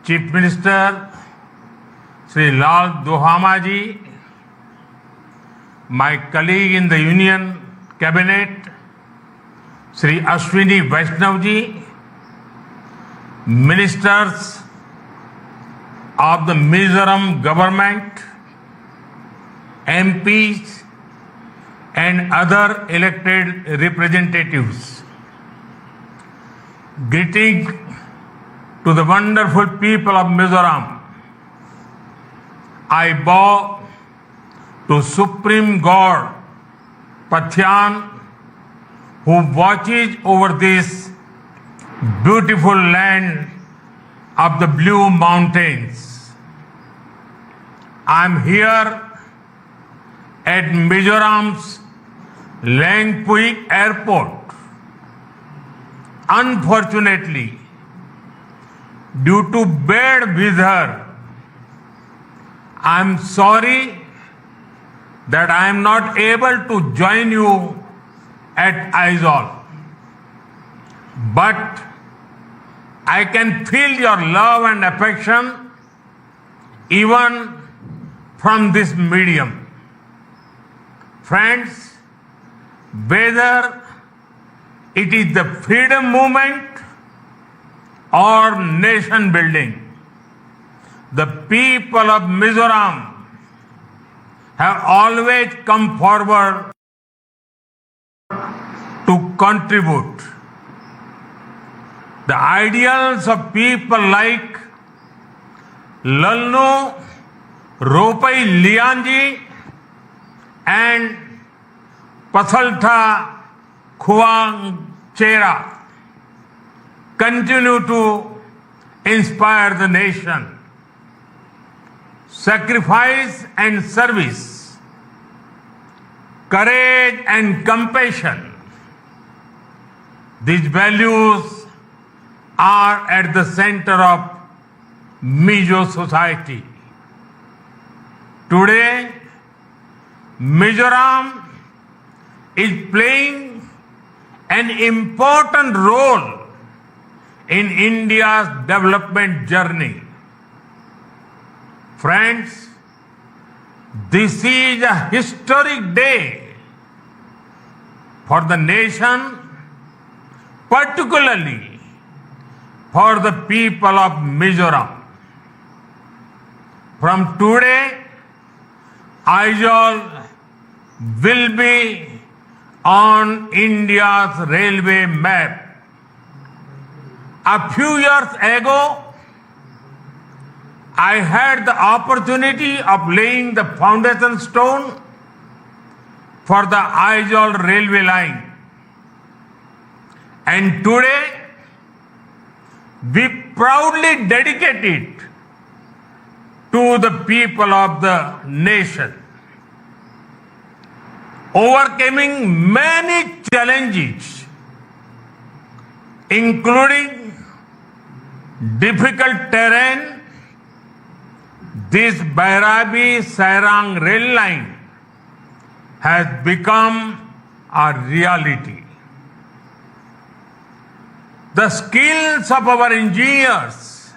Chief Minister Sri Lal Duhama ji, my colleague in the Union Cabinet Sri Ashwini Vaishnav ji, ministers of the Mizoram government, MPs and other elected representatives. Greeting to the wonderful people of Mizoram. I bow to Supreme God Pathyan, who watches over this beautiful land of the Blue Mountains. I am here at Mizoram's Lengpui Airport. Unfortunately, due to bad weather, I am sorry that I am not able to join you at Aizawl. But I can feel your love and affection even from this medium. Friends, whether it is the freedom movement or nation building, the people of Mizoram have always come forward to contribute. The ideals of people like Lalnu Ropai Lianji and Pasaltha Khuangchera continue to inspire the nation. Sacrifice and service, courage and compassion, these values are at the center of Mizo society. Today, Mizoram is playing an important role in India's development journey. Friends, this is a historic day for the nation, particularly for the people of Mizoram. From today, Aizawl will be on India's railway map. A few years ago, I had the opportunity of laying the foundation stone for the Aizawl railway line. And today, we proudly dedicate it to the people of the nation. Overcoming many challenges, including difficult terrain, this Bairabi-Sairang rail line has become a reality. The skills of our engineers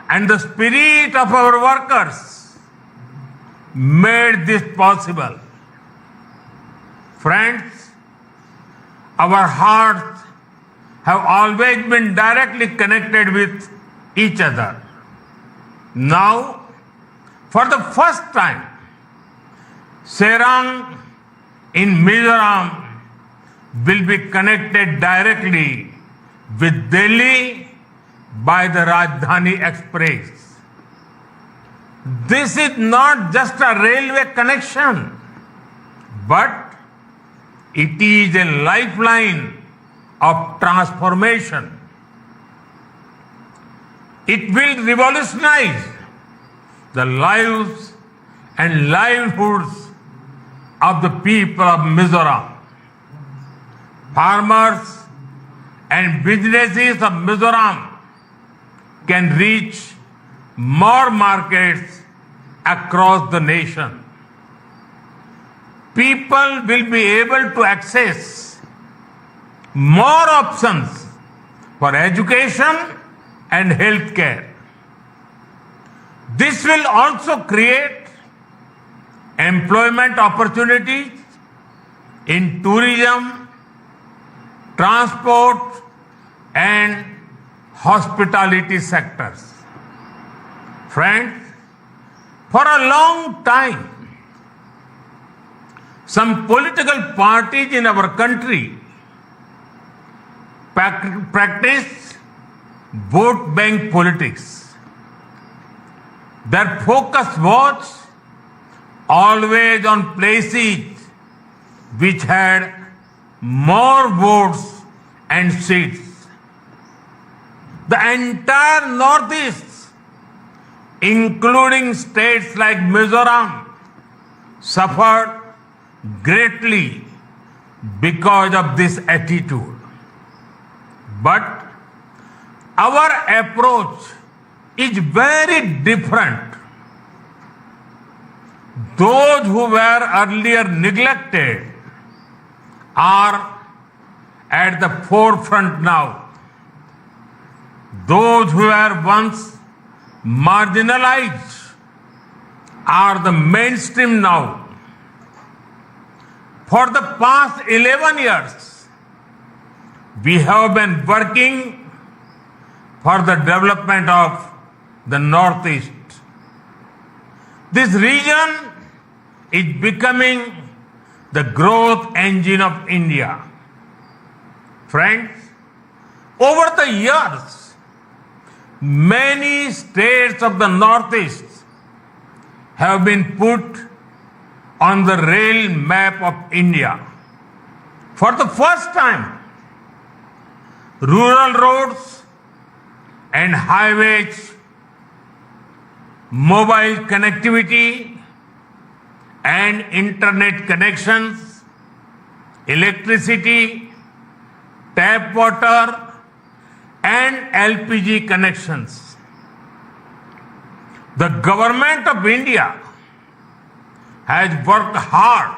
and the spirit of our workers made this possible. Friends, our hearts have always been directly connected with each other. Now, for the first time, Sairang in Mizoram will be connected directly with Delhi by the Rajdhani Express. This is not just a railway connection, but it is a lifeline of transformation. It will revolutionize the lives and livelihoods of the people of Mizoram. Farmers and businesses of Mizoram can reach more markets across the nation. People will be able to access more options for education and healthcare. This will also create employment opportunities in tourism, transport, and hospitality sectors. Friends, for a long time, some political parties in our country practice vote bank politics. Their focus was always on places which had more votes and seats. The entire Northeast, including states like Mizoram, suffered greatly because of this attitude. But our approach is very different. Those who were earlier neglected are at the forefront now. Those who were once marginalized are the mainstream now. For the past 11 years, we have been working for the development of the Northeast. This region is becoming the growth engine of India. Friends, over the years, many states of the Northeast have been put on the rail map of India. For the first time, rural roads and highways, mobile connectivity and internet connections, electricity, tap water and LPG connections. The government of India has worked hard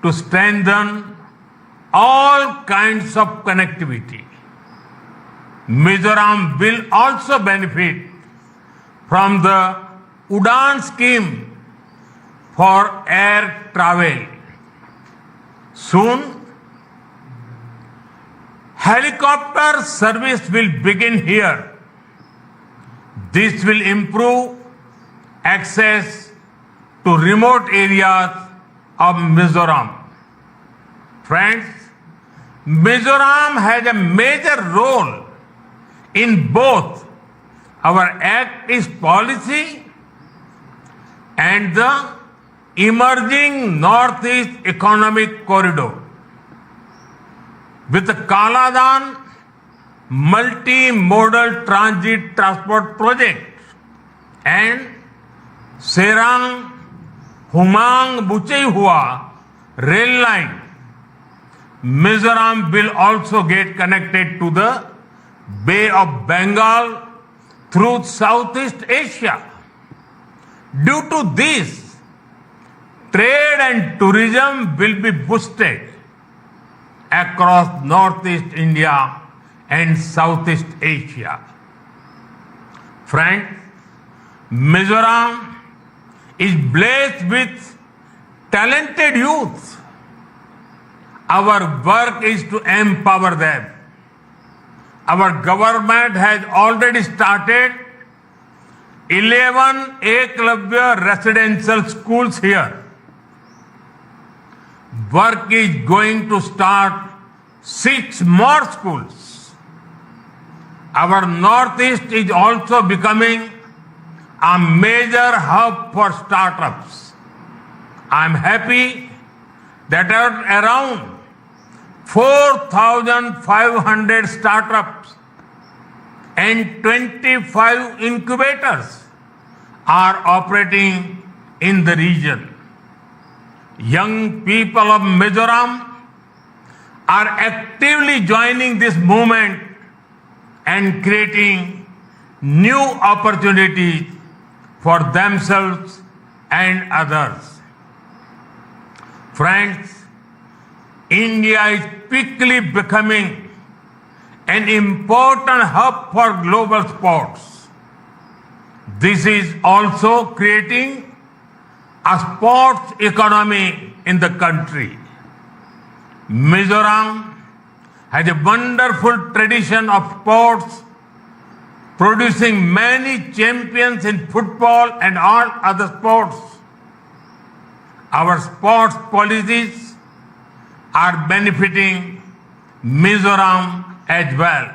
to strengthen all kinds of connectivity. Mizoram will also benefit from the Udan scheme for air travel. Soon, helicopter service will begin here. This will improve access to remote areas of Mizoram. Friends, Mizoram has a major role in both our Act East policy and the emerging Northeast Economic Corridor. With the Kaladan multi-modal transit transport project and Serang Humang Buchehua rail line, Mizoram will also get connected to the Bay of Bengal through Southeast Asia. Due to this, trade and tourism will be boosted across Northeast India and Southeast Asia. Friends, Mizoram is blessed with talented youth. Our work is to empower them. Our government has already started 11 Eklavya residential schools here. Work is going to start 6 more schools. Our Northeast is also becoming a major hub for startups. I'm happy that around 4,500 startups and 25 incubators are operating in the region. Young people of Mizoram are actively joining this movement and creating new opportunities for themselves and others. Friends, India is quickly becoming an important hub for global sports. This is also creating a sports economy in the country. Mizoram has a wonderful tradition of sports, producing many champions in football and all other sports. Our sports policies are benefiting Mizoram as well.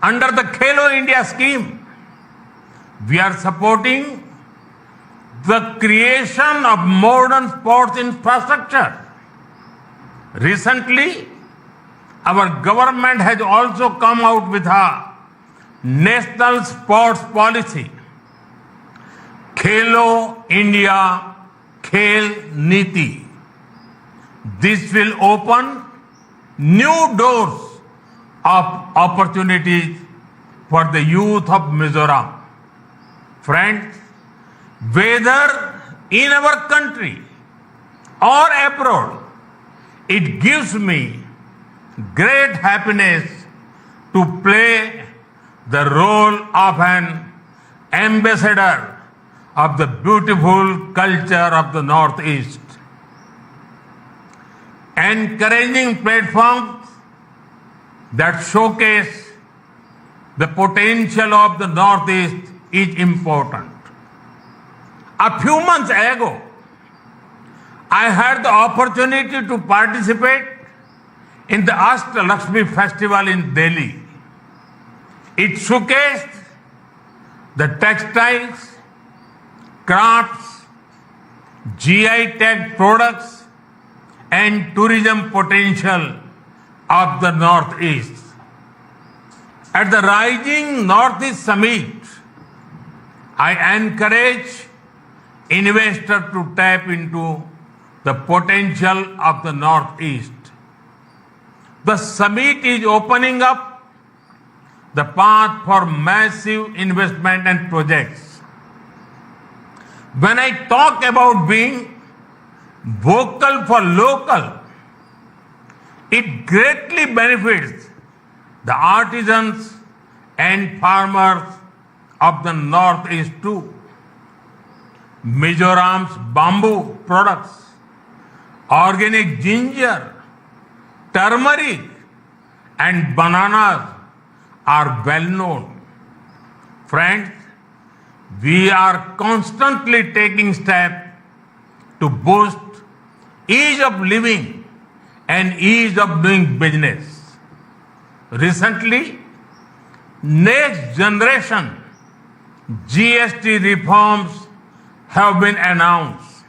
Under the Khelo India scheme, we are supporting the creation of modern sports infrastructure. Recently, our government has also come out with a national sports policy, Khelo India Khel Niti. This will open new doors of opportunities for the youth of Mizoram. Friends, whether in our country or abroad, it gives me great happiness to play the role of an ambassador of the beautiful culture of the Northeast. Encouraging platforms that showcase the potential of the Northeast is important. A few months ago, I had the opportunity to participate in the Ashtalakshmi festival in Delhi. It showcased the textiles, crafts, GI tag products and tourism potential of the Northeast. At the Rising Northeast Summit, I encourage investors to tap into the potential of the Northeast. The summit is opening up the path for massive investment and projects. When I talk about being vocal for local, it greatly benefits the artisans and farmers of the Northeast too. Mizoram's bamboo products, organic ginger, turmeric and bananas are well known. Friends, we are constantly taking steps to boost ease of living and ease of doing business. Recently, next generation GST reforms have been announced.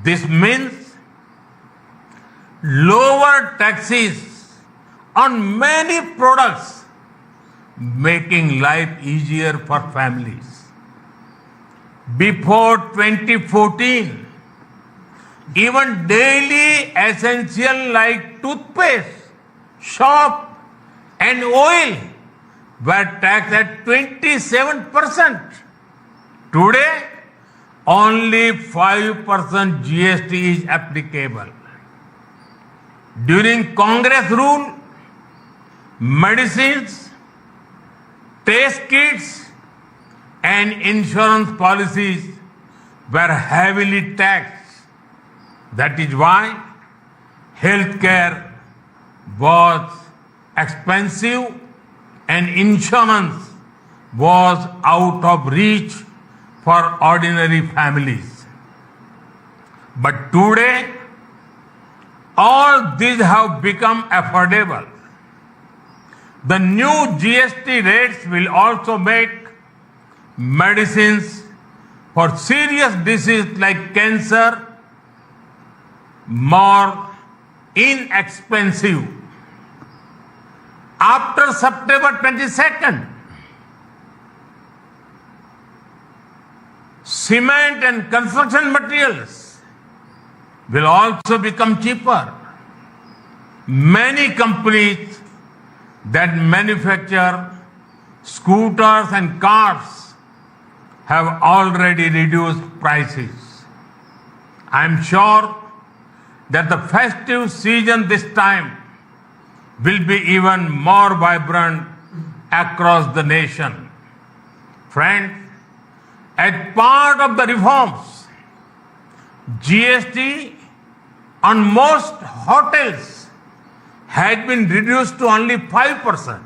This means lower taxes on many products, making life easier for families. Before 2014, even daily essential like toothpaste, soap and oil were taxed at 27%. Today, only 5% GST is applicable. During Congress rule, medicines, test kits and insurance policies were heavily taxed. That is why healthcare was expensive and insurance was out of reach for ordinary families. But today, all these have become affordable. The new GST rates will also make medicines for serious diseases like cancer more inexpensive. After September 22nd, cement and construction materials will also become cheaper. Many companies that manufacture scooters and cars have already reduced prices. I am sure that the festive season this time will be even more vibrant across the nation. Friends, as part of the reforms, GST on most hotels had been reduced to only 5%.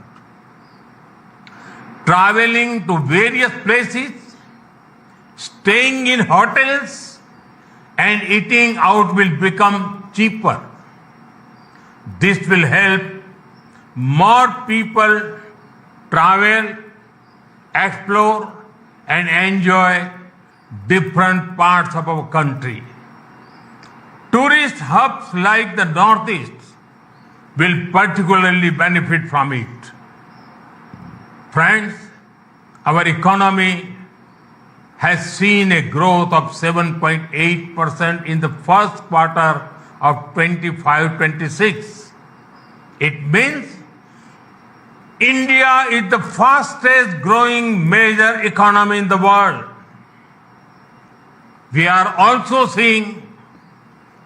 Traveling to various places, staying in hotels, and eating out will become cheaper. This will help more people travel, explore, and enjoy different parts of our country. Tourist hubs like the Northeast will particularly benefit from it. Friends, our economy has seen a growth of 7.8% in the first quarter of 25-26. It means India is the fastest growing major economy in the world. We are also seeing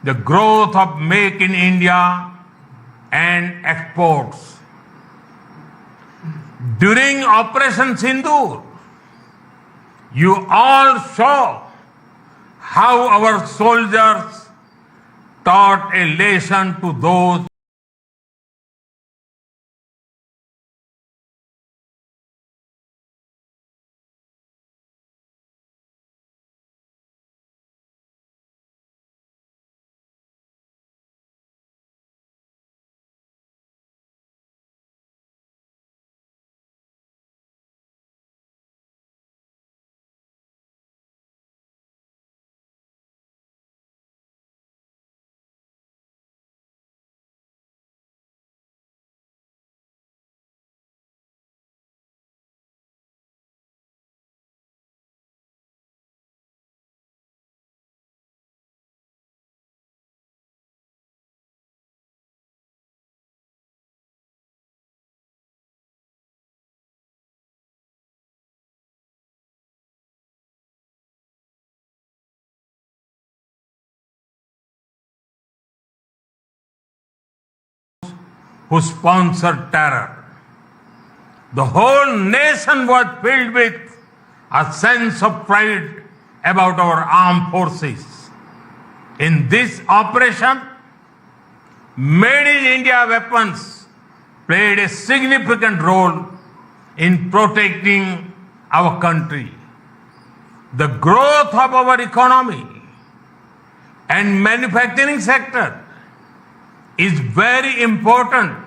the growth of Make in India and exports. During Operation Sindoor, you all saw how our soldiers taught a lesson to those who sponsored terror. The whole nation was filled with a sense of pride about our armed forces. In this operation, Made in India weapons played a significant role in protecting our country. The growth of our economy and manufacturing sector is very important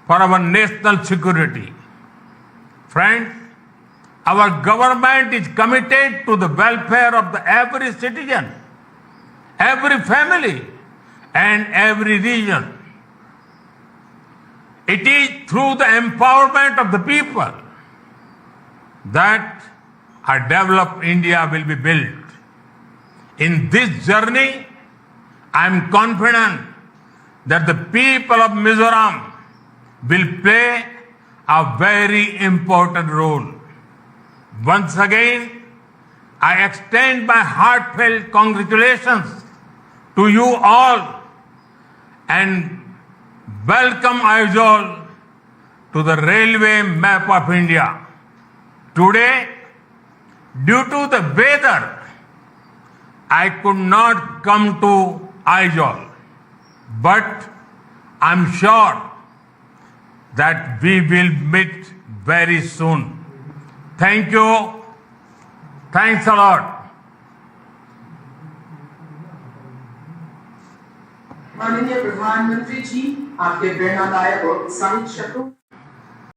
for our national security. Friends, our government is committed to the welfare of every citizen, every family, and every region. It is through the empowerment of the people that a developed India will be built. In this journey, I am confident that the people of Mizoram will play a very important role. Once again, I extend my heartfelt congratulations to you all and welcome Aizawl to the railway map of India. Today, due to the weather, I could not come to Aizawl, but I'm sure that we will meet very soon. Thank you. Thanks a lot. माननीय प्रधानमंत्री जी आपके प्रेरणादायक और उत्साहित शब्दों